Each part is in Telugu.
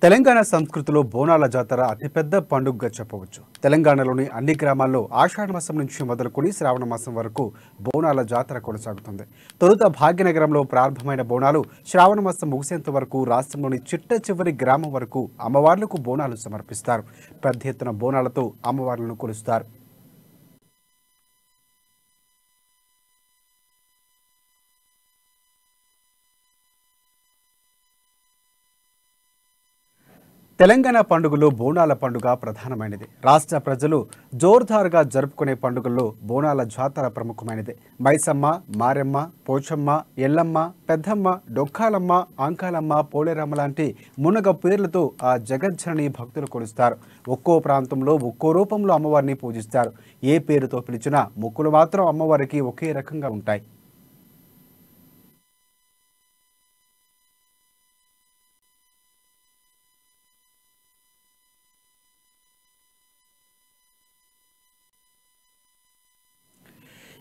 తెలంగాణ సంస్కృతిలో బోనాల జాతర అతిపెద్ద పండుగగా చెప్పవచ్చు. తెలంగాణలోని అన్ని గ్రామాల్లో ఆషాఢ మాసం నుంచి మొదలుకొని శ్రావణ మాసం వరకు బోనాల జాతర కొనసాగుతుంది. తొలుత భాగ్యనగరంలో ప్రారంభమైన బోనాలు శ్రావణ మాసం ముగిసేంత వరకు రాష్ట్రంలోని చిట్ట చివరి గ్రామం వరకు అమ్మవార్లకు బోనాలు సమర్పిస్తారు. పెద్ద ఎత్తున బోనాలతో అమ్మవార్లను కొలుస్తారు. తెలంగాణ పండుగలో బోనాల పండుగ ప్రధానమైనది. రాష్ట్ర ప్రజలు జోర్దార్గా జరుపుకునే పండుగల్లో బోనాల జాతర ప్రముఖమైనది. మైసమ్మ, మారెమ్మ, పోచమ్మ, ఎల్లమ్మ, పెద్దమ్మ, డొక్కాలమ్మ, అంకాలమ్మ, పోలేరమ్మ లాంటి మునగ పేర్లతో ఆ జగజ్జనని భక్తులు కొలుస్తారు. ఒక్కో ప్రాంతంలో ఒక్కో రూపంలో అమ్మవారిని పూజిస్తారు. ఏ పేరుతో పిలిచినా మొక్కులు మాత్రం అమ్మవారికి ఒకే రకంగా ఉంటాయి.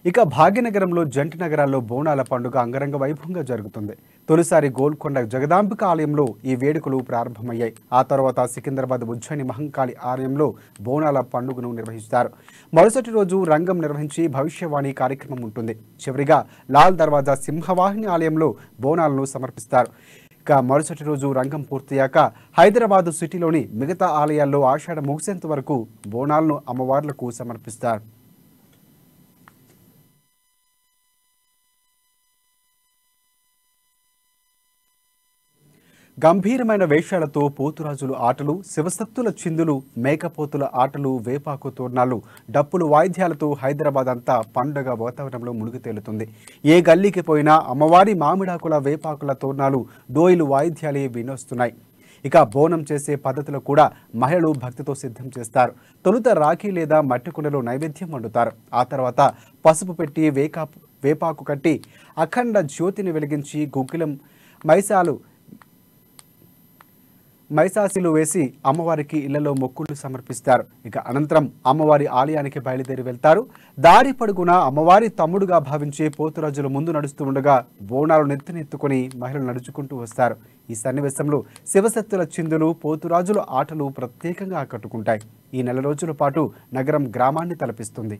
ఇక భాగ్యనగరంలో జంటి నగరాల్లో బోనాల పండుగ అంగరంగ వైభవంగా జరుగుతుంది. తొలిసారి గోల్కొండ జగదాంబిక ఆలయంలో ఈ వేడుకలు ప్రారంభమయ్యాయి. ఆ తర్వాత సికింద్రాబాద్ ఉజ్జయిని మహంకాళి ఆలయంలో బోనాల పండుగను నిర్వహిస్తారు. మరుసటి రోజు రంగం నిర్వహించి భవిష్యవాణి కార్యక్రమం ఉంటుంది. చివరిగా లాల్ దర్వాజా సింహవాహిని ఆలయంలో బోనాలను సమర్పిస్తారు. ఇక మరుసటి రోజు రంగం పూర్తయ్యాక హైదరాబాదు సిటీలోని మిగతా ఆలయాల్లో ఆషాఢ ముగిసేంత వరకు బోనాలను అమ్మవార్లకు సమర్పిస్తారు. గంభీరమైన వేషాలతో పోతురాజుల ఆటలు, శివసత్తుల చిందులు, మేకపోతుల ఆటలు, వేపాకు తోరణాలు, డప్పులు వాయిద్యాలతో హైదరాబాద్ అంతా పండుగ వాతావరణంలో మునిగి తేలుతుంది. ఏ గల్లీకి పోయినా అమ్మవారి మామిడాకుల, వేపాకుల తోరణాలు, డోయిలు వాయిద్యాలే వినొస్తున్నాయి. ఇక బోనం చేసే పద్ధతులు కూడా మహిళలు భక్తితో సిద్ధం చేస్తారు. తొలుత రాఖీ లేదా మట్టి కుండలో నైవేద్యం వండుతారు. ఆ తర్వాత పసుపు పెట్టి వేపాకు కట్టి అఖండ జ్యోతిని వెలిగించి గుగ్గిలం మైసాసిలు వేసి అమ్మవారికి ఇళ్లలో మొక్కులు సమర్పిస్తారు. ఇక అనంతరం అమ్మవారి ఆలయానికి బయలుదేరి వెళ్తారు. దారి పడుగున అమ్మవారి తమ్ముడుగా భావించే పోతురాజులు ముందు నడుస్తూ ఉండగా బోనాలు నెత్తినెత్తుకుని మహిళలు నడుచుకుంటూ వస్తారు. ఈ సన్నివేశంలో శివసత్తుల చిందులు, పోతురాజుల ఆటలు ప్రత్యేకంగా ఆకట్టుకుంటాయి. ఈ నెల రోజుల పాటు నగరం గ్రామాన్ని తలపిస్తుంది.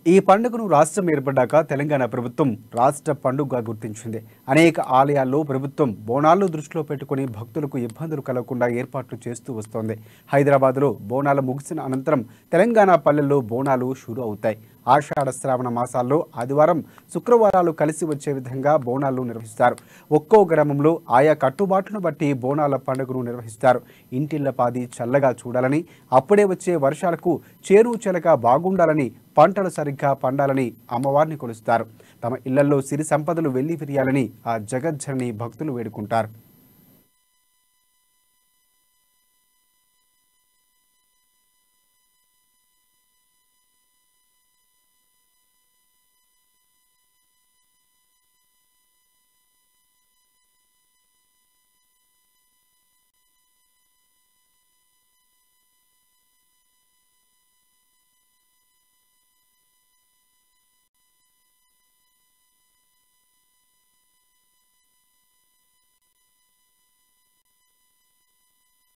ఈ పండుగను రాష్ట్రం ఏర్పడ్డాక తెలంగాణ ప్రభుత్వం రాష్ట్ర పండుగగా గుర్తించింది. అనేక ఆలయాల్లో ప్రభుత్వం బోనాలను దృష్టిలో పెట్టుకుని భక్తులకు ఇబ్బందులు కలగకుండా ఏర్పాట్లు చేస్తూ వస్తోంది. హైదరాబాద్లో బోనాలు ముగిసిన అనంతరం తెలంగాణ పల్లెల్లో బోనాలు షురూ అవుతాయి. ఆషాఢ శ్రావణ మాసాల్లో ఆదివారం, శుక్రవారాలు కలిసి వచ్చే విధంగా బోనాలు నిర్వహిస్తారు. ఒక్కో గ్రామంలో ఆయా కట్టుబాట్లను బట్టి బోనాల పండుగను నిర్వహిస్తారు. ఇంటిళ్లపాది చల్లగా చూడాలని, అప్పుడే వచ్చే వర్షాలకు చేరు చెలక బాగుండాలని, పంటలు సరిగ్గా పండాలని అమ్మవారిని కొలుస్తారు. తమ ఇళ్లలో సిరి సంపదలు వెళ్లి విరియాలని ఆ జగజ్జనని భక్తులు వేడుకుంటారు.